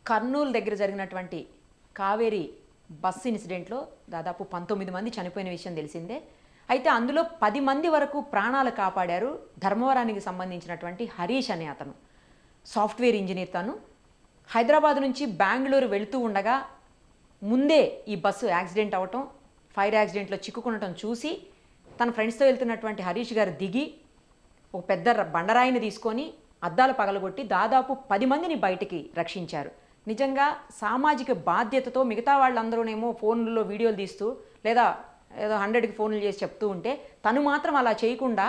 కర్నూలు దగ్గర జరిగినటువంటి కావేరీ బస్ ఇన్సిడెంట్లో దాదాపు 19 మంది చనిపోయిన విషయం తెలిసిందే. అయితే అందులో 10 మంది వరకు ప్రాణాలు కాపాడారు. ధర్మవరానికి సంబంధించినటువంటి హరీష్ అనే అతను సాఫ్ట్వేర్ ఇంజనీర్. తను హైదరాబాద్ నుంచి బెంగళూరు వెళుతూ ఉండగా ముందే ఈ బస్సు యాక్సిడెంట్ అవ్వటం, ఫైర్ యాక్సిడెంట్లో చిక్కుకునటం చూసి తన ఫ్రెండ్స్తో వెళ్తున్నటువంటి హరీష్ గారు దిగి ఒక పెద్ద బండరాయిని తీసుకొని అద్దాలు పగలగొట్టి దాదాపు 10 మందిని బయటికి రక్షించారు. నిజంగా సామాజిక బాధ్యతతో మిగతా వాళ్ళందరూనేమో ఫోన్లలో వీడియోలు తీస్తూ లేదా ఏదో 100కి ఫోన్లు చేసి చెప్తూ ఉంటే తను మాత్రం అలా చేయకుండా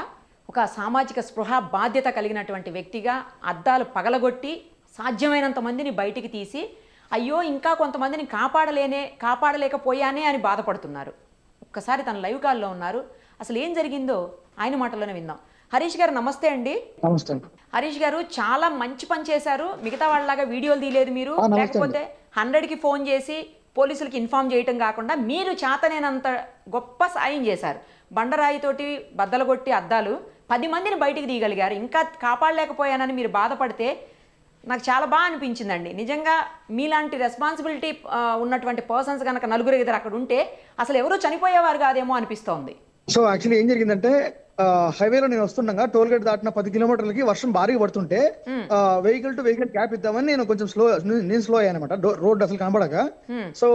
ఒక సామాజిక స్పృహ బాధ్యత కలిగినటువంటి వ్యక్తిగా అద్దాలు పగలగొట్టి సాధ్యమైనంత మందిని బయటికి తీసి అయ్యో ఇంకా కొంతమందిని కాపాడలేకపోయానే అని బాధపడుతున్నారు. ఒక్కసారి తన లైవ్ కాల్లో ఉన్నారు. అసలు ఏం జరిగిందో ఆయన మాటల్లోనే విందాం. హరీష్ గారు నమస్తే అండి. నమస్తే. హరీష్ గారు చాలా మంచి పని చేశారు. మిగతా వాళ్ళలాగా వీడియోలు తీయలేదు మీరు, లేకపోతే 100కి ఫోన్ చేసి పోలీసులకి ఇన్ఫార్మ్ చేయటం కాకుండా మీరు చేతనేనంత గొప్ప సాయం చేశారు. బండరాయితోటి బద్దలగొట్టి అద్దాలు 10 మందిని బయటికి తీయగలిగారు. ఇంకా కాపాడలేకపోయానని మీరు బాధపడితే నాకు చాలా బాగా అనిపించిందండి. నిజంగా మీలాంటి రెస్పాన్సిబిలిటీ ఉన్నటువంటి పర్సన్స్ కనుక నలుగురు ఇద్దరు అక్కడ ఉంటే అసలు ఎవరు చనిపోయేవారు కాదేమో అనిపిస్తోంది. సో యాక్చువల్లీ ఏం జరిగిందంటే హైవేలో నేను వస్తుండగా టోల్ గేట్ దాటిన 10 కిలోమీటర్లకి వర్షం భారీగా పడుతుంటే వెహికల్ టు వెహికల్ గ్యాప్ ఇద్దామని నేను కొంచెం స్లో అయ్యానమాట. రోడ్ అసలు కనబడక. సో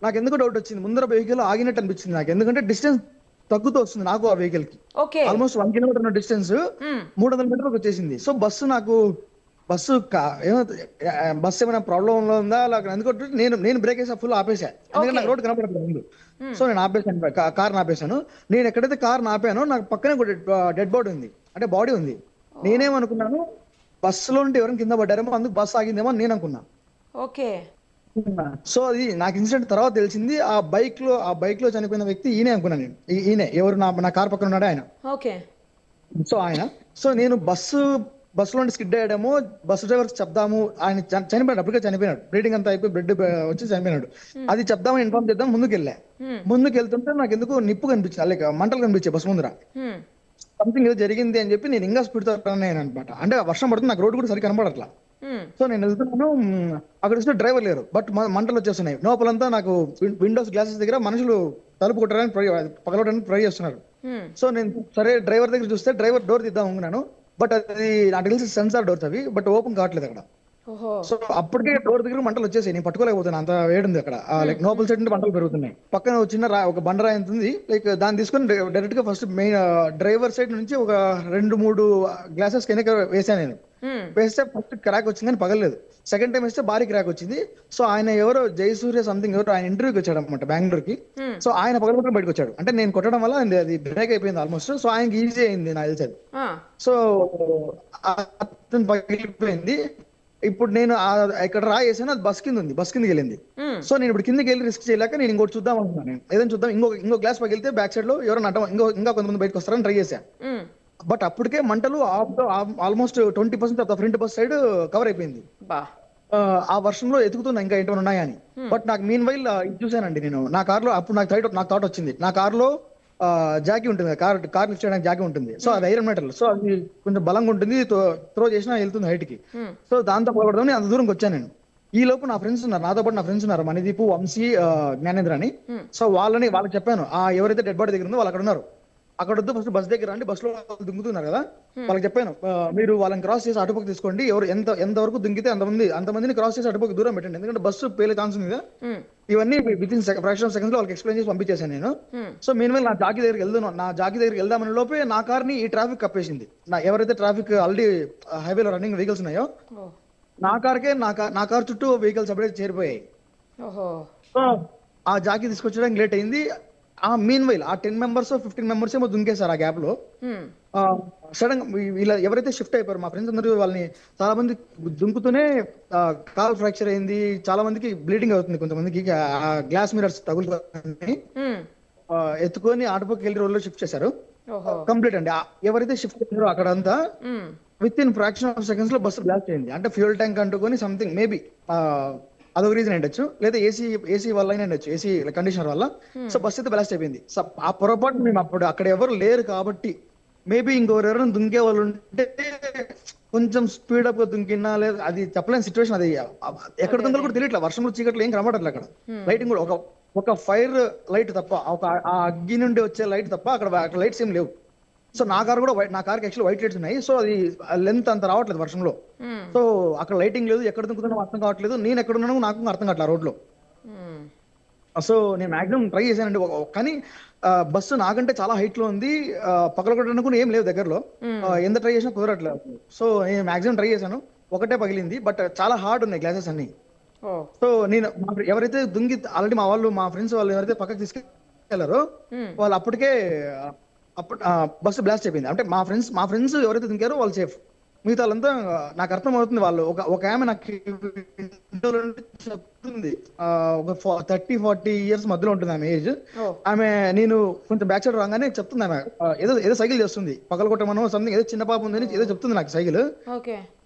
నాకు ఎందుకు డౌట్ వచ్చింది, ముందర వెహికల్ ఆగినట్టు అనిపించింది నాకు. ఎందుకంటే డిస్టెన్స్ తగ్గుతూ వస్తుంది నాకు ఆ వెహికల్ కి. ఆల్మోస్ట్ 1 కిలోమీటర్ ఉన్న డిస్టెన్స్ 300 మీటర్లకు వచ్చేసింది. సో బస్సు ఏమైనా ప్రాబ్లం ఉందా అలా ఎందుకంటే నేను బ్రేక్ వేసా, ఫుల్ ఆపేసా. ఎందుకంటే నాకు రోడ్ కనపడలేదు ముందు. సో నేను ఆపేసాను, కార్ ఆపేసాను. నేను ఎక్కడైతే కార్ ఆపానో నాకు పక్కనే డెడ్ బాడీ ఉంది, అంటే బాడీ ఉంది. నేనేమనుకున్నాను, బస్సులో ఉంటే ఎవరైనా కింద పడ్డారేమో, అందుకు బస్సు ఆగిందేమో అని నేను అనుకున్నా. ఓకే. సో అది నాకు ఇన్సిడెంట్ తర్వాత తెలిసింది. ఆ బైక్ లో చనిపోయిన వ్యక్తి ఈయనే అనుకున్నాను నేను. ఈయనే ఎవరు, నా కార్ పక్కన ఉన్నాడు ఆయన. ఓకే. సో ఆయన. సో నేను బస్సులో నుండి స్కిడ్ అయ్యాడేమో, బస్సు డ్రైవర్ చెప్దాము, ఆయన చనిపోయాడు, అప్పటికే చనిపోయినాడు, బ్లీడింగ్ అంతా అయిపోయి బ్లడ్ వచ్చి చనిపోయినాడు. అది చెప్దామని ఇన్ఫార్మ్ చేద్దాం ముందుకు వెళ్తుంటే నాకు ఎందుకు నిప్పు కనిపించింది, అలాగే మంటలు కనిపించాయి బస్సు ముందర. సంథింగ్ ఏదో జరిగింది అని చెప్పి నేను ఇంకా స్పీడ్ తో అనమాట. అంటే వర్షం పడుతుంది, నాకు రోడ్ కూడా సరిగ్గా కనపడట్లా. సో నేను వెళ్తున్నాను, అక్కడ చూస్తే డ్రైవర్ లేరు, బట్ మంటలు వచ్చేస్తున్నాయి. లోపలంతా నాకు విండోస్ గ్లాసెస్ దగ్గర మనుషులు తలుపు కొట్టడానికి పగలడానికి ట్రై చేస్తున్నారు. సో నేను సరే డ్రైవర్ దగ్గర చూస్తే డ్రైవర్ డోర్ తీద్దాం అనుకున్నాను, బట్ అది నాకు తెలిసి సెన్సార్ డోర్స్ అవి, బట్ ఓపెన్ కావట్లేదు అక్కడ. సో అప్పటికే డోర్ దగ్గర మంటలు వచ్చేసాయి, నేను పట్టుకోలేకపోతున్నాను, అంత వేడుంది అక్కడ. లైక్ నోపల్ సైడ్ నుండి మంటలు పెరుగుతున్నాయి. పక్కన చిన్న ఒక బండరాయి ఉంది, లైక్ దాన్ని తీసుకొని డైరెక్ట్ గా ఫస్ట్ మెయిన్ డ్రైవర్ సైడ్ నుంచి ఒక 2-3 గ్లాసెస్ కింద వేసాను నేను. వేస్తే ఫస్ట్ క్రాక్ వచ్చింది కానీ పగలేదు. సెకండ్ టైం వేస్తే భారీ క్రాక్ వచ్చింది. సో ఆయన ఎవరో జయసూర్య సంథింగ్ ఎవరో ఆయన ఇంటర్వ్యూకి వచ్చాడు అనమాట బెంగళూరుకి. సో ఆయన పగలగొట్టడం బయటకు వచ్చాడు, అంటే నేను కొట్టడం వల్ల అది బ్రేక్ అయిపోయింది ఆల్మోస్ట్. సో ఆయనకి ఈజీ అయింది నాకు తెలిసేది. సో అతను పగిలిపోయింది. ఇప్పుడు నేను ఇక్కడ రాయేసాను, అది బస్ కింద ఉంది, బస్ కిందకి వెళ్ళింది. సో నేను ఇప్పుడు కిందకి వెళ్ళి రిస్క్ చేయలేక నేను ఇంకోటి చూద్దాం అనుకున్నాను. నేను ఏదైనా చూద్దాం, ఇంకో గ్లాస్ పగిలితే బ్యాక్ సైడ్ లో ఎవరైనా ఇంకా కొంతమంది బయటకు వస్తారని ట్రై చేశాను. బట్ అప్పటికే మంటలు almost 20% of the front bus side cover అయిపోయింది. ఆ వర్షంలో ఎతుకుతున్నా ఇంకా ఏంటో ఉన్నాయని. బట్ నాకు మీన్ వైల్ ఇది చూసానండి నేను నా కార్ లో. అప్పుడు నాకు థాట్ వచ్చింది, నా కార్ లో జాకీ ఉంటుంది, కార్ లిఫ్ట్ చేయడానికి జాకీ ఉంటుంది. సో అది ఐరన్ మెటల్, సో అది కొంచెం బలంగా ఉంటుంది, త్రో చేసినా వెళ్తుంది హైట్ కి. సో దాంతో పగలబడదామని అంత దూరంకి వచ్చాను నేను. ఈ లోపు నా ఫ్రెండ్స్ ఉన్నారు, నాతో పాటు నా ఫ్రెండ్స్ ఉన్నారు, మణిదీపు, వంశీ, జ్ఞానేంద్ర అని. సో వాళ్ళకి చెప్పాను, ఎవరైతే డెడ్ బాడీ దగ్గర ఉందో వాళ్ళు అక్కడ ఉన్నారు, అక్కడ వద్దు, ఫస్ట్ బస్ దగ్గర రండి, బస్ లో దుంకుతున్నారు కదా. వాళ్ళకి చెప్పాను, మీరు వాళ్ళని క్రాస్ చేసి అటుపక్క తీసుకోండి, ఎవరు ఎంతవరకు దుంకితే అంతమందిని క్రాస్ చేసి అటుపక్క దూరం పెట్టండి, ఎందుకంటే బస్సు పేలే ఛాన్స్ ఉంది కదా. ఇవన్నీ వితిన్ ఫ్రాక్షన్ ఆఫ్ సెకండ్స్ లో వాళ్ళకి ఎక్స్ప్లెయిన్ చేసి పంపించేశాను నేను. సో మీన్ నా జాకీ దగ్గరికి వెళ్దామని లోపే నా కార్ ని ఈ ట్రాఫిక్ కప్పేసింది. ఎవరైతే ట్రాఫిక్ ఆల్రెడీ హైవేలో రన్నింగ్ వెహికల్స్ ఉన్నాయో నా కార్ చుట్టూ వెహికల్స్ అప్పుడే చేరిపోయాయి. ఆ జాకీ తీసుకొచ్చడానికి లేట్ అయింది. మీన్ వైల్ ఆ 10 members 15 members ఏమో దుంకేశారు ఆ గ్యాప్ లో. సడన్ వీళ్ళ ఎవరైతే షిఫ్ట్ అయిపోయారు మా ఫ్రెండ్స్ అందరూ, వాళ్ళని చాలా మంది దుంకుతూనే కాల్ ఫ్రాక్చర్ అయింది, చాలా మందికి బ్లీడింగ్ అవుతుంది, కొంతమందికి గ్లాస్ మిరర్స్ తగులుతుంది. ఎత్తుకొని ఆటోకి వెళ్ళి రోడ్ లో షిఫ్ట్ చేశారు కంప్లీట్ అండి. ఎవరైతే షిఫ్ట్ చేశారో అక్కడంతా with in fraction of seconds లో బస్సు బ్లాస్ట్ అయింది. అంటే ఫ్యూయల్ ట్యాంక్ అంటుకొని సంథింగ్ మేబీ అదొక రీజన్ ఉండొచ్చు, లేదా ఏసీ వల్ల అయినా ఉండొచ్చు, ఏసీ కండిషనర్ వల్ల. సో బస్ అయితే బ్లాస్ట్ అయిపోయింది. ఆ పొరపాటు మేము అప్పుడు అక్కడ ఎవరు లేరు కాబట్టి, మేబీ ఇంకెవరెవరైనా దుంకే వాళ్ళు ఉంటే కొంచెం స్పీడ్ అప్ గా దుంకినా లేదు, అది చెప్పలేని సిచ్యువేషన్. అది ఎక్కడ దుంకలు కూడా తెలియట్లేదు, వర్షంలో చీకట్లో ఏం కనబడట్లేదు అక్కడ. లైటింగ్ కూడా ఒక ఫైర్ లైట్ తప్ప, ఆ అగ్గి నుండి వచ్చే లైట్ తప్ప అక్కడ లైట్స్ ఏం లేవు. సో నా కార్ కూడా నా కార్కి యాక్చువల్ వైట్ లైట్స్ ఉన్నాయి. సో అది లెంత్ అంత రావట్లేదు వర్షంలో. సో అక్కడ లైటింగ్ లేదు, ఎక్కడ దుంకుతున్నా అర్థం కావట్లేదు, నేను ఎక్కడ ఉన్నాను నాకు అర్థం కావట్లేదు రోడ్ లో. సో నేను మాక్సిమం ట్రై చేశానండి, కానీ బస్సు నాకంటే చాలా హైట్ లో ఉంది, పగలగొట్టడానికి కూడా ఏం లేవు దగ్గరలో. ఎంత ట్రై చేసినా కుదరట్లేదు. సో నేను మాక్సిమం ట్రై చేశాను, ఒకటే పగిలింది, బట్ చాలా హార్డ్ ఉన్నాయి గ్లాసెస్ అన్ని. సో నేను ఎవరైతే దుంగి ఆల్రెడీ మా ఫ్రెండ్స్ వాళ్ళు ఎవరైతే పక్కకి తీసుకెళ్లారో వాళ్ళు అప్పటికే బస్సు బ్లాస్ట్ అయిపోయింది. అంటే మా ఫ్రెండ్స్ ఎవరైతే దుంకారో వాళ్ళు సేఫ్, మిగతా వాళ్ళంతా నాకు అర్థం అవుతుంది. వాళ్ళు ఒక ఆమె నాకు చెప్తుంది, ఒక 30-40 ఇయర్స్ మధ్యలో ఉంటుంది ఆమె ఏజ్. ఆమె నేను కొంచెం బ్యాక్ సైడ్ రాగానే చెప్తుంది, ఆమె ఏదో సైకిల్ చేస్తుంది, పగలగొట్టమనో సంథింగ్, ఏదో చిన్న పాప ఉందని ఏదో చెప్తుంది నాకు సైకిల్.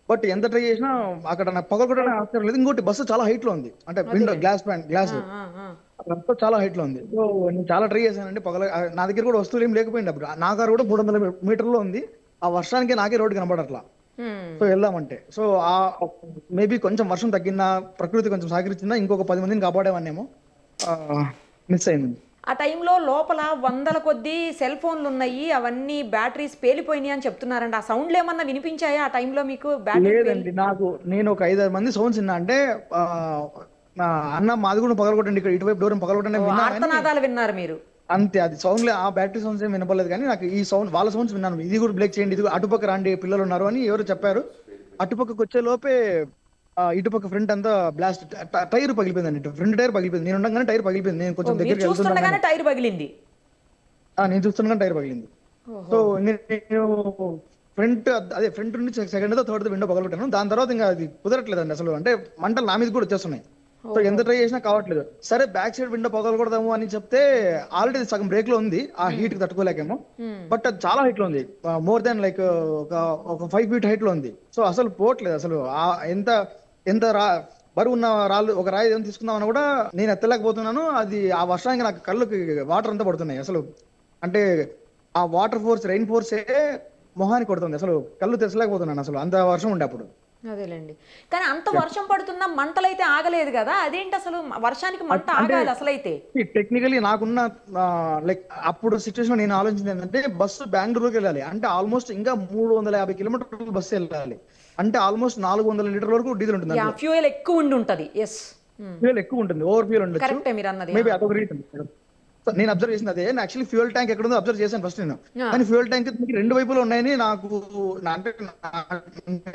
బట్ ఎంత ట్రై చేసినా అక్కడ నాకు పగలగొట్టడానికి అవసరం లేదు. ఇంకోటి బస్సు చాలా హైట్ లో ఉంది, అంటే విండో గ్లాస్ చాలా హైట్ లో ఉంది. సో నేను చాలా ట్రై చేశానండి నా దగ్గర కూడా వస్తువులు ఏం లేకపోయింది అప్పుడు. నా కారు కూడా 300 మీటర్లో ఉంది, ఆ వర్షానికి నాకే రోడ్డు కనబడట్లా. సో వెళ్దామంటే, సో మేబీ కొంచెం వర్షం తగ్గినా, ప్రకృతి కొంచెం సహకరించిందా ఇంకొక 10 మందిని కాపాడేవాన్నేమో. మిస్ అయింది. ఆ టైంలో లోపల వందల కొద్దీ సెల్ ఫోన్లు ఉన్నాయి, అవన్నీ బ్యాటరీస్ పేలిపోయినాయి అని చెప్తున్నారండి. ఆ సౌండ్లు ఏమన్నా వినిపించాయా ఆ టైంలో మీకు? లేదండి, నేను ఒక 5-6 మంది సౌండ్స్ విన్నా. అంటే అన్న మాది కూడా పగలగొట్టండి, ఇక్కడ ఇటువైపు డోర్ పగలగొట్టండి విన్నారు మీరు అంతే. అది సౌండ్ ఆ బ్యాటరీ సౌండ్స్ ఏం వినపడలేదు, కానీ నాకు ఈ సౌండ్ వాళ్ళ సౌండ్స్ విన్నాను. ఇది కూడా బ్రేక్ చేయండి, ఇది అటుపక్క రాండి, పిల్లలు ఉన్నారు అని ఎవరు చెప్పారు. అటుపక్కకి వచ్చే లోపే ఇటుపక్క ఫ్రంట్ అంతా బ్లాస్ట్, టైర్ పగిలిపోయిందండి, ఫ్రంట్ టైర్ పగిలిపోయింది. నేను ఉండగానే టైర్ పగిలిపోయింది. నేను కొంచెం దగ్గరికి వెళ్తున్నాను, టైర్ పగిలింది. నేను చూస్తుండగానే టైర్ పగిలింది. సో నేను ఫ్రంట్ నుంచి సెకండ్ థర్డ్ విండో పగలగొట్టాను. దాని తర్వాత ఇంకా అది కుదరట్లేదండి అసలు, అంటే మంటలు నా మీద కూడా వచ్చేస్తున్నాయి. సో ఎంత ట్రై చేసినా కావట్లేదు. సరే బ్యాక్ సైడ్ విండో పగలకూడదాము అని చెప్తే ఆల్రెడీ సగం బ్రేక్ లో ఉంది, ఆ హీట్ కి తట్టుకోలేకేమో. బట్ అది చాలా హైట్ లో ఉంది, మోర్ దాన్ లైక్ ఒక 5 feet హైట్ లో ఉంది. సో అసలు పోవట్లేదు అసలు. ఎంత బరువు ఉన్న ఒక రాయి ఏదైనా తీసుకుందామని కూడా నేను ఎత్తలేకపోతున్నాను. అది ఆ వర్షానికి నాకు కళ్ళకి వాటర్ అంతా పడుతున్నాయి అసలు. అంటే ఆ వాటర్ ఫోర్స్, రెయిన్ ఫోర్సే మొహానికి కొడుతుంది, అసలు కళ్ళు తెచ్చలేకపోతున్నాను అసలు, అంత వర్షం ఉండే అప్పుడు. అదేలేండి, కానీ అంత వర్షం పడుతున్నా మంటలైతే ఆగలేదు కదా, అదేంటి అసలు? వర్షానికి మంట ఆగాలి అసలైతే. టెక్నికలీ నాకున్న లైక్ అప్పుడు సిచ్యువేషన్ నేను ఆలోచించింది ఏంటంటే, బస్సు బెంగళూరుకి వెళ్ళాలి అంటే ఆల్మోస్ట్ ఇంకా 350 కిలోమీటర్లు బస్సు వెళ్ళాలి, అంటే ఆల్మోస్ట్ 400 లీటర్ల వరకు డీజిల్ ఉంటుంది. ఫ్యూయల్ ఎక్కువ ఉండి ఫ్యూయల్ ఎక్కువ ఉంటుంది, ఓవర్ ఫ్యూయల్ ఉండొచ్చు, మేబీ అదొక రీజన్. నేను అబ్జర్వ్ చేసింది అదే. యాక్చువల్లీ ఫ్యూయల్ ట్యాంక్ ఎక్కడ ఉందో అబ్జర్వ్ చేశాను ఫస్ట్ నేను, కానీ ఫ్యూయల్ ట్యాంక్ రెండు వైపులు ఉన్నాయని నాకు, అంటే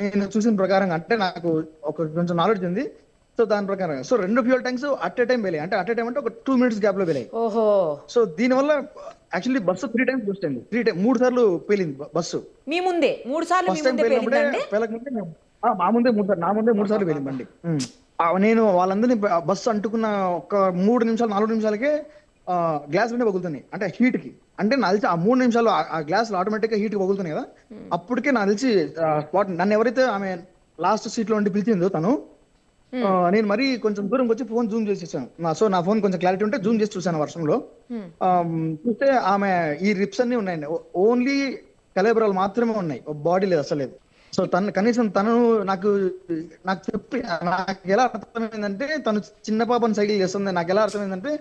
నేను చూసిన ప్రకారం, అంటే నాకు ఒక కొంచెం నాలెడ్జ్ ఉంది. సో దాని ప్రకారం so 2 fuel tanks at a time వెళ్ళాయి, అంటే అట్ ఏ టైం అంటే ఒక 2 minutes గ్యాప్ లో వెళ్ళాయి. సో దీని వల్ల యాక్చువల్లీ బస్సు 3 times బస్ట్ అయింది, 3 సార్లు పేలింది బస్సు. మీ ముందే 3 సార్లు? ఫస్ట్ టైం పేలినప్పుడే మా ముందే 3 సార్లు, నా ముందే 3 సార్లు పేలింది బండి. నేను వాళ్ళందరినీ బస్సు అంటుకున్న ఒక 3 నిమిషాలు 4 నిమిషాలకే గ్లాస్ విండో పగులుతున్నాయి, అంటే హీట్ కి. అంటే నాకు తెలిసి ఆ 3 నిమిషాలు ఆ గ్లాస్ ఆటోమేటిక్ గా హీట్ కి పగులుతున్నాయి కదా, అప్పటికే నాకు తెలిసి స్పాట్. నన్ను ఎవరైతే ఆమె లాస్ట్ సీట్ లో ఉండి పిలిచిందో తను, నేను మరీ కొంచెం దూరంకి వచ్చి ఫోన్ జూమ్ చేసేసాను. సో నా ఫోన్ కొంచెం క్లారిటీ ఉంటే జూమ్ చేసి చూసాను వర్షంలో. చూస్తే ఆమె ఈ రిప్స్ అన్ని ఉన్నాయండి, ఓన్లీ కలేబరాలు మాత్రమే ఉన్నాయి, బాడీ లేదు అసలు లేదు. సో కనీసం తను నాకు చెప్పి, నాకు ఎలా అర్థమైందంటే, తను చిన్న పాపని సైకిల్ చేస్తుంది. నాకు ఎలా అర్థమైందంటే,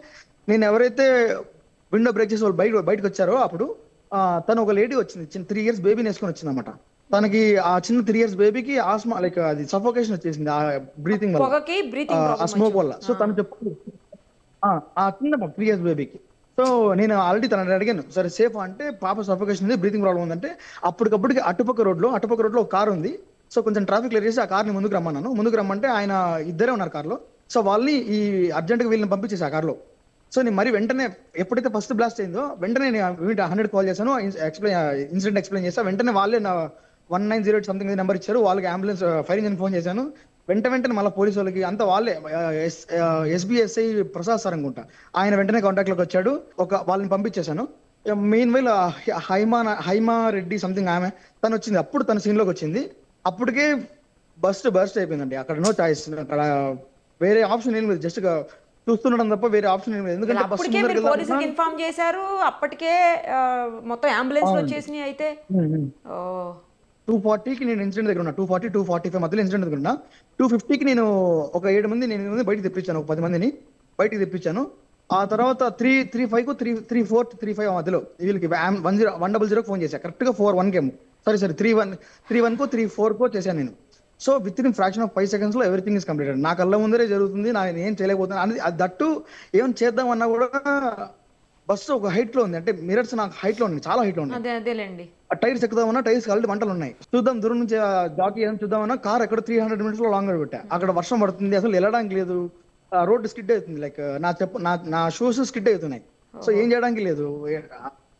నేను ఎవరైతే విండో బ్రేక్ చేసి వాళ్ళు బయటకు వచ్చారో అప్పుడు తను ఒక లేడీ వచ్చింది, చిన్న 3 years బేబీని వేసుకొని వచ్చింది అనమాట. తనకి ఆ చిన్న 3 years బేబీకి ఆస్మా, లైక్ అది సఫోకేషన్ వచ్చేసింది ఆ బ్రీతింగ్ వల్ల, ఆ స్మోక్ వల్ల. సో తను చెప్పు ఆ చిన్న 3 years బేబీకి. సో నేను ఆల్రెడీ తనని అడిగాను, సరే సేఫ్ అంటే, పాప సఫోకేషన్ ఉంది, బ్రీతింగ్ ప్రాబ్లం ఉందంటే, అప్పటికప్పటికి అటుపక్క రోడ్ లో ఒక కార్ ఉంది. సో కొంచెం ట్రాఫిక్ క్లియర్ చేసి ఆ కార్ని ముందుకు రమ్మన్నాను. ముందుకు రమ్మంటే ఆయన ఇద్దరే ఉన్నారు కార్లో. సో వాళ్ళని ఈ అర్జెంట్ గా వీళ్ళని పంపించేసి ఆ కార్లో. సో నేను మరి వెంటనే ఎప్పుడైతే ఫస్ట్ బ్లాస్ట్ అయిందో వెంటనే నేను 100 కాల్ చేశాను, ఇన్సిడెంట్ ఎక్స్ప్లెయిన్ చేస్తాను. వెంటనే వాళ్ళే 1908 సంథింగ్ నెంబర్ ఇచ్చారు, వాళ్ళకి అంబులెన్స్ ఫైర్ ఇంజిన్ ఫోన్ చేశాను. వెంటనే మళ్ళీ పోలీసు వాళ్ళకి అంతా వాళ్ళే, SBSI ప్రసాద్ సార్ అనుకుంటా, ఆయన వెంటనే కాంటాక్ట్ లోకి వచ్చాడు. వాళ్ళని పంపించేశాను. Meanwhile Haima Reddy something ఆమె, తను వచ్చింది. అప్పుడు తన సీన్ లోకి వచ్చింది. అప్పటికే బర్స్ట్ అయిపోయిందండి. అక్కడ నో చాయిస్, అక్కడ వేరే ఆప్షన్ ఏం లేదు, జస్ట్ చూస్తుండడం తప్ప వేరే ఆప్షన్ ఏం లేదు. ఎందుకంటే పోలీసులకు ఇన్ఫార్మ్ చేశారు, అప్పటికే మొత్తం అంబులెన్స్ వచ్చేసినాయి. అయితే 240కి నేను ఇన్సిడెంట్ దగ్గర ఉన్నా, 245 మధ్యలో ఇన్సిడెంట్ దగ్గర ఉన్నా. 250కి నేను ఒక 8 మంది బయటికి తెప్పించాను, ఒక 10 మందిని బయటికి తెప్పించాను. ఆ తర్వాత 335కు 334 మధ్యలో వీళ్ళకి 100 ఫోన్ చేశాను. కరెక్ట్ గా 41 సారీ 31కు 34కో చేశాను నేను. So with in fraction of 5 seconds లో ఎవ్రీథింగ్ ఇస్ కంప్లీటెడ్. నా కళ్ళ ముందరే జరుగుతుంది, నేను ఏం చేయలేకపోతున్నాను అనేది. అది దట్టు ఏం చేద్దామన్నా కూడా బస్సు ఒక హైట్ లో ఉంది, అంటే మిరర్స్ నాకు హైట్ లో ఉంది, చాలా హైట్ లో ఉంది. అదేలేండి. ఆ టైర్స్ ఎక్కుదామన్నా టైర్స్ ఆల్రెడీ మంటలు ఉన్నాయి. చూద్దాం దూరం నుంచి జాకీ ఏం చూద్దామన్నా కార్ ఎక్కడ 300 minutes లో లాంగ్ పెట్టా. అక్కడ వర్షం పడుతుంది, అసలు వెళ్ళడానికి లేదు, రోడ్ స్కిడ్ అవుతుంది, లైక్ నా షూస్ స్కిడ్ అవుతున్నాయి. సో ఏం చేయడానికి లేదు.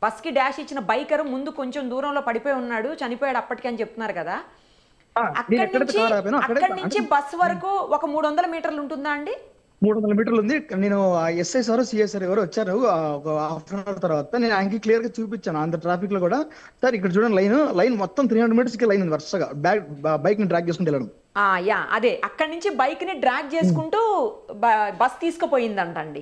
బస్ కి డాష్ ఇచ్చిన బైకర్ ముందు కొంచెం దూరంలో పడిపోయి ఉన్నాడు, చనిపోయాడు అప్పటికి అని చెప్తున్నారు కదా. అక్కడి నుంచి బస్ వరకు ఒక 300 మీటర్లు ఉంటుందా అండి? 300 మీటర్లు ఉంది. నేను ఎస్ఐ సార్ సిఎస్ఆర్ ఎవరు వచ్చారు ఒక హాఫ్ అన్ అవర్ తర్వాత, నేను ఆయనకి క్లియర్ గా చూపించాను అంత ట్రాఫిక్ లో కూడా. సార్ ఇక్కడ చూడండి లైన్ మొత్తం 300 meters కి లైన్ ఉంది వరుసగా, బైక్ ని డ్రాగ్ చేసుకుంటూ వెళ్ళడం. అదే అక్కడి నుంచి బైక్ ని డ్రాగ్ చేసుకుంటూ బస్ తీసుకుపోయిందంటండి.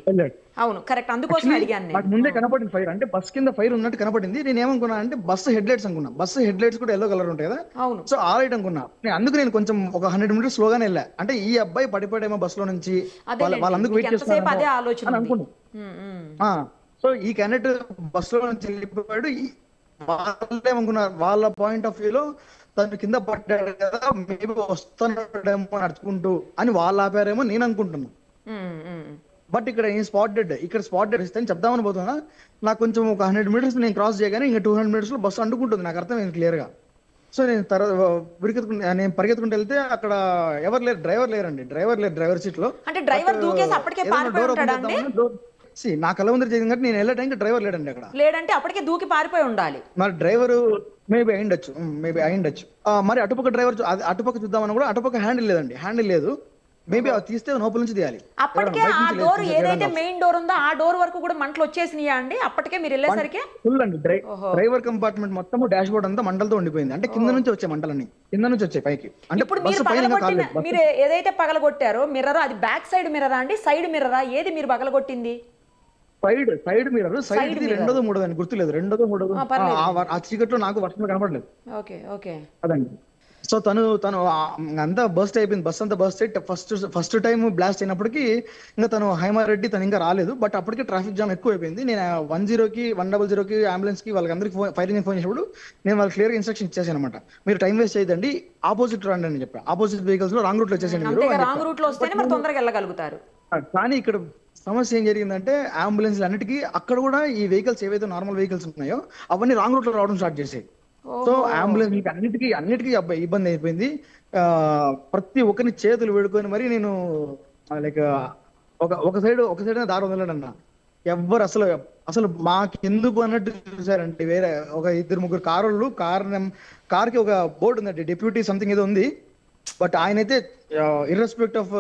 అవును కరెక్ట్, అందుకోసం అడిగాను. నాకు ముందే కనపడింది ఫైర్, అంటే బస్ కింద ఫైర్ ఉన్నట్టు కనపడింది. నేను ఏమనుకున్నా అంటే బస్సు హెడ్ లైట్స్ అనుకున్నా, బస్సు హెడ్ లైట్స్ కూడా ఎల్లో కలర్ ఉంటాయి కదా. అవును. సో ఆ లైట్ అనుకున్నా. నేను కొంచెం ఒక 100 meters స్లోగానే వెళ్ళా, అంటే ఈ అబ్బాయి పడిపోయాడేమో బస్ లో నుంచి, వాళ్ళందుకు వెయిట్ చేస్తున్నారు అనుకున్నా. సో ఈ క్యాండిడేట్ బస్ లో నుంచి వెళ్ళిపోయాడు. వాళ్ళేమనుకున్నారు, వాళ్ళ పాయింట్ ఆఫ్ వ్యూలో తను కింద పడ్డాడు కదా, మేబీ వస్తున్నాడేమో నడుచుకుంటూ అని వాళ్ళు ఆపారేమో నేను అనుకుంటున్నా. బట్ ఇక్కడ స్పాట్ డెడ్ ఇస్తే చెప్దామని పోతున్నా. నాకు కొంచెం ఒక 100 meters నేను క్రాస్ చేయగానే ఇంకా 200 meters లో బస్సు అంటుకుంటుంది, నాకు అర్థమైంది క్లియర్ గా. సో నేను పరిగెత్తుకుంటూ వెళ్తే అక్కడ ఎవరు లేరు, డ్రైవర్ సీట్ లో. అంటే డ్రైవర్ దూకేసి అప్పటికే పారిపోయి ఉంటాడండి. నా కళ్ళ ముందర జరిగింది కాబట్టి నేను వెళ్ళే టైంకి డ్రైవర్ లేడండి అక్కడ. లేడంటే అప్పటికే దూకి పారిపోయి ఉండాలి. మరి డ్రైవర్ మేబీ అయిండొచ్చు. మరి అటుపక్క డ్రైవర్ అటుపక్క చూద్దామని కూడా అటుపక్క హ్యాండిల్ లేదు. మేబీ అది తీస్తే లోపల నుంచి తీయాలి. అప్పటికే ఆ డోర్ ఏదైతే మెయిన్ డోర్ ఉందో ఆ డోర్ వరకు కూడా మంటలు వచ్చేసినాయా అండి అప్పటికే మీరు వెళ్ళేసరికి? ఫుల్ అండి, డ్రైవర్ కంపార్ట్మెంట్ మొత్తం డాష్ బోర్డ్ అంతా మంటలతో ఉండిపోయింది. అంటే కింద నుంచి వచ్చే మంటలన్నీ కింద నుంచి వచ్చాయి పైకి. అంటే మీరు ఏదైతే పగలగొట్టారో మిర్రర్, అది బ్యాక్ సైడ్ మిర్రరా అండి, సైడ్ మిర్రరా, ఏది మీరు పగలగొట్టింది? సైడ్ మిర్రర్, సైడ్ రెండోదో మూడోదో అని గుర్తులేదు, రెండోదో మూడోదో. ఆ చీకట్లో నాకు వర్షంలో కనపడలేదు. ఓకే అదండి. సో తను అంతా బస్ట్ అయిపోయింది, బస్ అంతా బస్ట్ అయి ఫస్ట్ టైం బ్లాస్ట్ అయినప్పటికీ ఇంకా తను హైమారెడ్డి తను ఇంకా రాలేదు. బట్ అప్పటికే ట్రాఫిక్ జామ్ ఎక్కువ అయిపోయింది. నేను 100కి 100కి అంబులెన్స్ కి వాళ్ళందరికీ ఫైర్ ఇంజిన్ ఫోన్ చేసినప్పుడు నేను వాళ్ళకి క్లియర్ గా ఇన్స్ట్రక్షన్ ఇచ్చేసాను అనమాట. మీరు టైం వేస్ట్ చేయదండి, ఆపోజిట్ రండి అని చెప్పి. ఆపోజిట్ వెహికల్స్ లో రాంగ్ రూట్ లో వచ్చేసండి మీరు, తొందరగా వెళ్ళగలుగుతారు. కానీ ఇక్కడ సమస్య ఏం జరిగిందంటే అంబులెన్స్ అన్నిటికీ అక్కడ కూడా ఈ వెహికల్స్ ఏవైతే నార్మల్ వెహికల్స్ ఉన్నాయో అవన్నీ రాంగ్ రూట్ లో రావడం స్టార్ట్ చేసాయి. సో అంబులెన్స్ అన్నిటికీ ఇబ్బంది అయిపోయింది. ప్రతి ఒక్కరిని చేతులు వేడుకొని మరి నేను లైక్ ఒక సైడ్ దారి వదలడన్నా. ఎవ్వరు అసలు మాకెందుకు అన్నట్టు చూసారంటే, వేరే ఒక 2-3 కార్కి ఒక బోర్డు ఉందండి, డిప్యూటీ సంథింగ్ ఏదో ఉంది. బట్ ఆయనైతే ఇర్రెస్పెక్ట్ ఆఫ్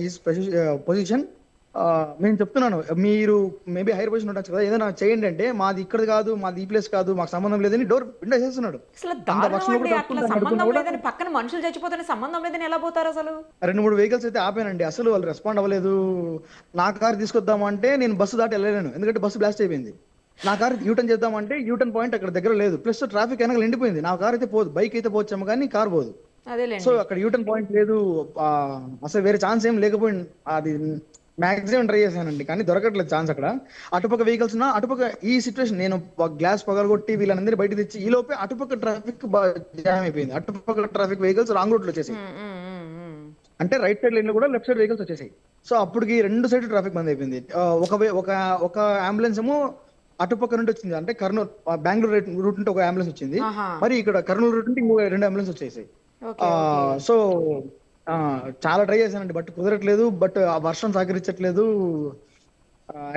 హిస్ పొజిషన్, నేను చెప్తున్నాను మీరు మేబీ హైర్ పొజిషన్ ఉండొచ్చు కదా, ఏదైనా చేయండి అంటే మాది ఇక్కడ కాదు, మాది ఈ ప్లేస్ కాదు, మాకు సంబంధం లేదని డోర్ విండో చేస్తున్నాడు. పక్కన మనుషులు చచ్చిపోతే సంబంధం లేదని ఎలా పోతారు? అసలు 2-3 వెహికల్స్ అయితే ఆపానండి, అసలు వాళ్ళు రెస్పాండ్ అవ్వలేదు. నా కార్ తీసుకొద్దాము అంటే నేను బస్సు దాటి వెళ్ళలేను, ఎందుకంటే బస్సు బ్లాస్ట్ అయిపోయింది. నా కార్ యూటర్న్ చేద్దామంటే యూటర్న్ పాయింట్ అక్కడ దగ్గర లేదు, ప్లస్ ట్రాఫిక్ వెనకాల ఎండిపోయింది. నా కార్ అయితే పోదు, బైక్ అయితే పోవచ్చాము కానీ కార్ పోదు. సో అక్కడ యూటర్న్ పాయింట్ లేదు, అసలు వేరే ఛాన్స్ ఏం లేకపోయింది. అది మాక్సిమం ట్రై చేశానండి కానీ దొరకట్లేదు ఛాన్స్ అక్కడ. అటుపక్క వెహికల్స్ ఉన్నా, అటుపక్క ఈ సిచ్యువేషన్ నేను గ్లాస్ పగలగొట్టి వీళ్ళందరూ బయట తెచ్చి ఈ లోపే అటుపక్క ట్రాఫిక్ జామ్ అయిపోయింది. అటుపక్క ట్రాఫిక్ వెహికల్స్ రాంగ్ రూట్ లో వచ్చేసాయి, అంటే రైట్ సైడ్ లైన్ లో కూడా లెఫ్ట్ సైడ్ వెహికల్స్ వచ్చేసాయి. సో అప్పటికి 2 సైడ్ ట్రాఫిక్ బంద్ అయిపోయింది. ఒక అంబులెన్స్ ఏమో అటుపక్క నుండి వచ్చింది, అంటే కర్నూలు బెంగళూరు రూట్ నుండి ఒక అంబులెన్స్ వచ్చింది, మరి ఇక్కడ కర్నూలు రూట్ నుండి ఇంకో 2 అంబులెన్స్ వచ్చేసాయి. సో చాలా ట్రై చేశానండి బట్ కుదరట్లేదు. బట్ ఆ వర్షం సహకరించట్లేదు.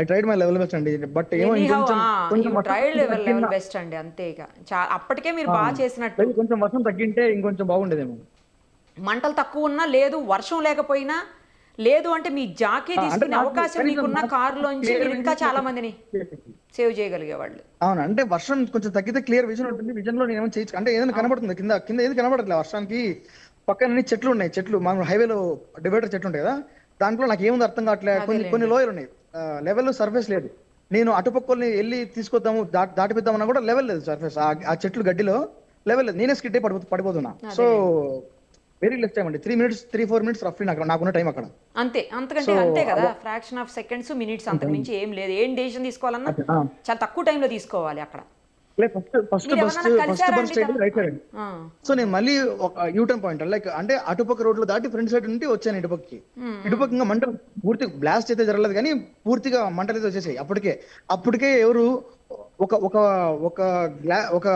I tried my level best అండి. బట్ ఏమో అప్పటికే మీరు బాగా చేసినట్టు, కొంచెం వర్షం తగ్గింటే ఇంకొంచెం బాగుండేదేమో. మంటలు తక్కువ ఉన్నా లేదు, వర్షం లేకపోయినా లేదు అంటే మీ జాకీ తీసుకునే అవకాశం మీకున్న కారులోంచి మీరు ఇంకా చాలా మందిని సేవ్ చేయగలిగేవాళ్ళు. అవును, అంటే వర్షం కొంచెం తగ్గితే క్లియర్ విజన్ ఉంటుంది. విజన్ లో నేను ఏమైనా చేయొచ్చు అంటే ఏదైనా కనబడుతుంది, కింద ఏది కనబడట్లేదు వర్షానికి. పక్కన చెట్లు ఉన్నాయి, మనం హైవేలో డివైడర్ చెట్లు ఉంటాయి కదా, దాంట్లో నాకు ఏముంది అర్థం కావట్లేదు. కొన్ని లోయలు ఉన్నాయి, లెవెల్ సర్ఫేస్ లేదు. నేను అటుపక్కల్ని వెళ్ళి తీసుకొద్దాము దాటిపిద్దామన్నా కూడా లెవెల్ లేదు సర్ఫేస్. ఆ చెట్లు గడ్డిలో లెవెల్ నేనే స్కిడ్ అయి పడిపోతున్నా. సో వెరీ లెస్ టైం అండి, 3 minutes రఫ్లీ నాకున్న టైం అక్కడ. అంతే, అంతకంటే అంతే కదా, ఫ్రాక్షన్ ఆఫ్ సెకండ్స్ మినిట్స్, అంతకు మించి ఏం లేదు. ఏం డెసిషన్ తీసుకోవాలన్నా చాలా తక్కువ టైంలో తీసుకోవాలి అక్కడ. First bus right side. So నేను మళ్ళీ ఒక యూటర్న్ పాయింట్ లైక్ అంటే అటుపక్క రోడ్లు దాటి ఫ్రంట్ సైడ్ నుండి వచ్చాను ఇటుపక్కకి. ఇటుపక్క ఇంకా మంట పూర్తిగా బ్లాస్ట్ అయితే జరగలేదు కానీ పూర్తిగా మంటలు అయితే వచ్చేసాయి. అప్పటికే ఎవరు ఒక ఒక ఒక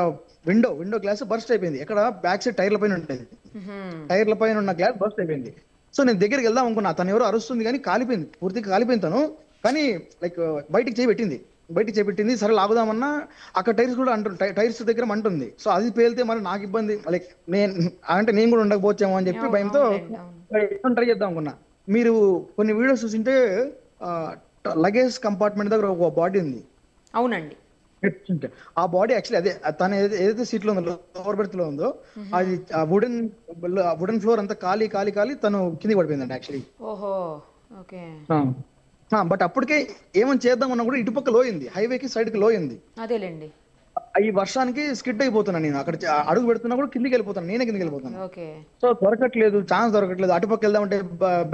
విండో గ్లాస్ బర్స్ట్ అయిపోయింది. ఎక్కడ బ్యాక్ సైడ్ టైర్ల పైన ఉంటుంది, టైర్ల పైన ఉన్న గ్లాస్ బర్స్ట్ అయిపోయింది. సో నేను దగ్గరికి వెళ్దాం అనుకున్నా, తను ఎవరు అరుస్తుంది కానీ కాలిపోయింది, పూర్తిగా కాలిపోయింది తను. కానీ లైక్ బయటికి చేపెట్టింది. సరే లాగుదామన్నా అక్కడ టైర్స్ కూడా టైర్స్ దగ్గర మంటుంది. సో అది పేలితే మరి నాకు ఇబ్బంది, లైక్ నేను కూడా ఉండకపోవచ్చేమో అని చెప్పి భయంతో ట్రై చేద్దాం అనుకున్నా. మీరు కొన్ని వీడియోస్ చూసింటే లగేజ్ కంపార్ట్మెంట్ దగ్గర ఒక బాడీ ఉంది. అవునండి. ఆ బాడీ యాక్చువల్లీ అదే తను ఏదైతే సీట్ లో ఉందో, లోవర్ బెర్త్ లో ఉందో, అది వుడెన్ ఫ్లోర్ అంతా కాలి తను కిందికి పడిపోయిందండి యాక్చువల్లీ. ఓహో, ఓకే. బట్ అప్పటికే ఏమని చేద్దాం అన్నా కూడా ఇటుపక్క లోయింది, హైవేకి సైడ్ కి లోయింది. అదేలేండి. ఈ వర్షానికి స్కిడ్ అయిపోతున్నాను నేను. అక్కడ అడుగు పెడుతున్నా కూడా కిందికి వెళ్ళిపోతాను, నేనే కిందికి వెళ్ళిపోతాను. సో ఛాన్స్ దొరకట్లేదు. అటుపక్క వెళ్దామంటే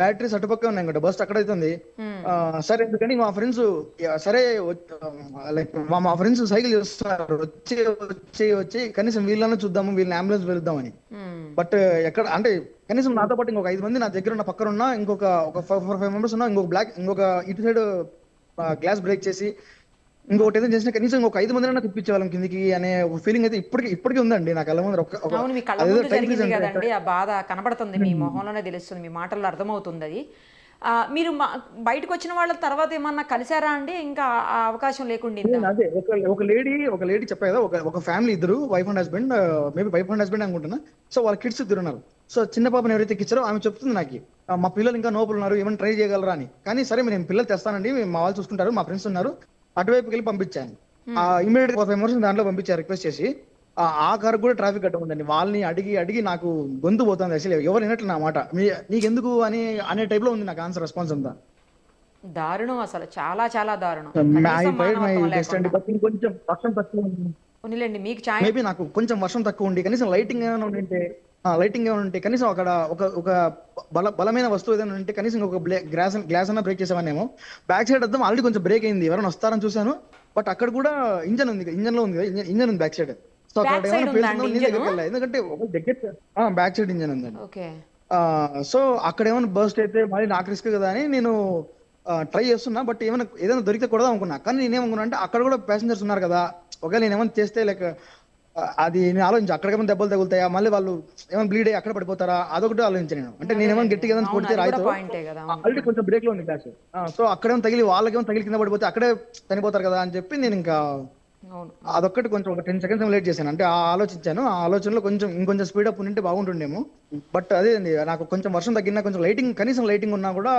బ్యాటరీస్ అటుపక్కే ఉన్నాయి కదా, బస్ అక్కడ అవుతుంది. సరే ఎందుకని మా ఫ్రెండ్స్ సరే లైక్ మా ఫ్రెండ్స్ సైకిల్ చేస్తున్నారు, వచ్చి కనీసం వీళ్ళని చూద్దాము, వీళ్ళని అంబులెన్స్ వెళ్దామని. బట్ ఎక్కడ అంటే కనీసం నాతో పాటు ఇంకొక 5 మంది నా దగ్గర ఉన్న పక్కన ఉన్న ఇంకొక 4-5 మెంబర్స్ ఉన్నా, ఇంకొక ఇటు సైడ్ గ్లాస్ బ్రేక్ చేసి ఇంకొకటి ఏదైనా చేసిన కనీసం ఇంకొక 5 మందినైనా తెప్పించే వాళ్ళం కిందికి అనే ఫీలింగ్ అయితే ఇప్పటికీ ఉందండి నా కళ్ళ ముందు. అవును, మీ కళ్ళ ముందు జరిగింది కదండి, ఆ బాధ కనబడుతుంది, మీ మొహంలోనే తెలుస్తుంది, మీ మాటల్లో అర్థమవుతుంది అది. మీరు బయటకు వచ్చిన వాళ్ళ తర్వాత ఏమన్నా కలిసారా అండి? ఇంకా ఆ అవకాశం లేకుండా? అదే ఒక లేడీ చెప్పా కదా, ఒక ఫ్యామిలీ, ఇద్దరు wife and husband, maybe wife and husband అనుకుంటున్నా. సో వాళ్ళ కిడ్స్ ఇద్దరు ఉన్నారు. సో చిన్న పాపను ఎవరైతే ఎక్కించారో ఆమె చెప్తుంది నాకు, మా పిల్లలు ఇంకా నోపులు ఉన్నారు, ఏమైనా ట్రై చేయగలరా అని. కానీ సరే నేను పిల్లలు తెస్తానండి, మా వాళ్ళు చూసుకుంటారు, మా ఫ్రెండ్స్ ఉన్నారు, అటువైపుకి వెళ్ళి పంపించాను. ఇమీడియట్ 5 మెంబర్స్ దాంట్లో పంపించారు రిక్వెస్ట్ చేసి. ఆ కారు కూడా ట్రాఫిక్ అడ్డం ఉందండి. వాళ్ళని అడిగి నాకు గొంతు పోతుంది అసలు, ఎవరు వినట్లు నా మాట. నీకెందుకు అనే టైప్ లో ఉంది నాకు ఆన్సర్, రెస్పాన్స్ అంతా. దారుణం, అసలు చాలా చాలా దారుణం. కొంచెం వర్షం తక్కువ మేబీ నాకు కొంచెం వర్షం తక్కువ ఉండి కనీసం లైటింగ్ ఏమైనా ఉంటే కనీసం అక్కడ ఒక బలమైన వస్తువు ఏదైనా ఉంటే కనీసం ఇంకొక గ్లాస్ అన్నా బ్రేక్ చేసేవానేమో. బ్యాక్ సైడ్ అర్థం ఆల్రెడీ కొంచెం బ్రేక్ అయింది, ఎవరైనా వస్తారని చూసాను. బట్ అక్కడ కూడా ఇంజన్ ఉంది బ్యాక్ సైడ్. సో అక్కడ ఏమైనా పేలుతుందో నీ దగ్గరికి వెళ్ళా, ఎందుకంటే బ్యాక్ సైడ్ ఇంజన్ ఉందండి. సో అక్కడ ఏమైనా బర్స్ట్ అయితే మళ్ళీ నాకు రిస్క్ కదా అని నేను ట్రై చేస్తున్నా. బట్ ఏదైనా దొరికితే కొడదాం అనుకున్నా. కానీ నేనేమనుకున్నా అంటే అక్కడ కూడా ప్యాసింజర్స్ ఉన్నారు కదా, ఒకవేళ నేను ఏమైనా చేస్తే లైక్ అది నేను ఆలోచించి అక్కడికేమైనా దెబ్బలు తగులుతాయా, మళ్ళీ వాళ్ళు ఏమైనా బ్లీడ్ అయ్యి అక్కడ పడిపోతారా, అదొకటి ఆలోచించాను నేను. అంటే నేను ఏమైనా గట్టిగా ఏదైనా కొడితే రాయితో, ఆల్రెడీ కొంచెం బ్రేక్ లో ఉంది క్లాస్. సో అక్కడేమో వాళ్ళకేమో తగిలి కింద పడిపోతే అక్కడే చనిపోతారు కదా అని చెప్పి నేను ఇంకా అదొక్కటి కొంచెం ఒక 10 seconds లేట్ చేశాను. అంటే ఆలోచించాను, ఆ ఆలోచనలో ఇంకొంచెం స్పీడ్ అప్ ఉంటే బాగుంటుండేమో. బట్ అదే అండి, నాకు కొంచెం వర్షం తగ్గినా, కొంచెం కనీసం లైటింగ్ ఉన్నా కూడా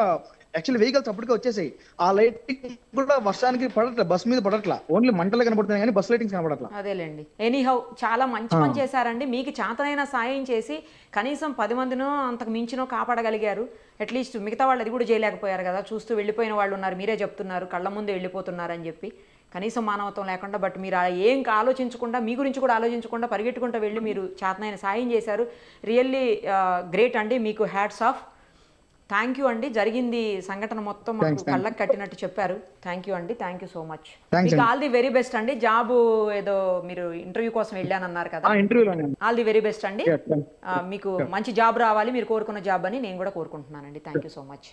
యాక్చువల్లీ వెహికల్స్ అప్పటికే వచ్చేసాయి. ఆ లైటింగ్ కూడా వర్షానికి పడట్లా, బస్ మీద పడట్లా, ఓన్లీ మంటలే కనబడుతున్నాయి కానీ బస్ లైటింగ్స్ కనబడట్లా. అదేలేండి. ఎనీహౌ చాలా మంచి పని చేశారండి. మీకు చేతనైన సాయం చేసి కనీసం 10 మందినో అంతకు మించినో కాపాడగలిగారు. అట్లీస్ట్ మిగతా వాళ్ళు అది కూడా చేయలేకపోయారు కదా, చూస్తూ వెళ్ళిపోయిన వాళ్ళు ఉన్నారు, మీరే చెప్తున్నారు కళ్ళ ముందు వెళ్ళిపోతున్నారు అని చెప్పి. కనీసం మానవత్వం లేకుండా, బట్ మీరు ఏం ఆలోచించకుండా, మీ గురించి కూడా ఆలోచించకుండా పరిగెట్టుకుంటూ వెళ్ళి మీరు చేతనైన సాయం చేశారు. రియల్లీ గ్రేట్ అండి, మీకు హ్యాట్స్ ఆఫ్. థ్యాంక్ యూ అండి. జరిగింది సంఘటన మొత్తం మాకు కళ్ళకు కట్టినట్టు చెప్పారు. థ్యాంక్ యూ అండి, థ్యాంక్ యూ సో మచ్. మీకు ఆల్ ది వెరీ బెస్ట్ అండి. జాబ్ ఏదో మీరు ఇంటర్వ్యూ కోసం వెళ్ళానన్నారు కదా, ఆల్ ది వెరీ బెస్ట్ అండి. మీకు మంచి జాబ్ రావాలి, మీరు కోరుకున్న జాబ్ అని నేను కూడా కోరుకుంటున్నానండి. Thank you so much.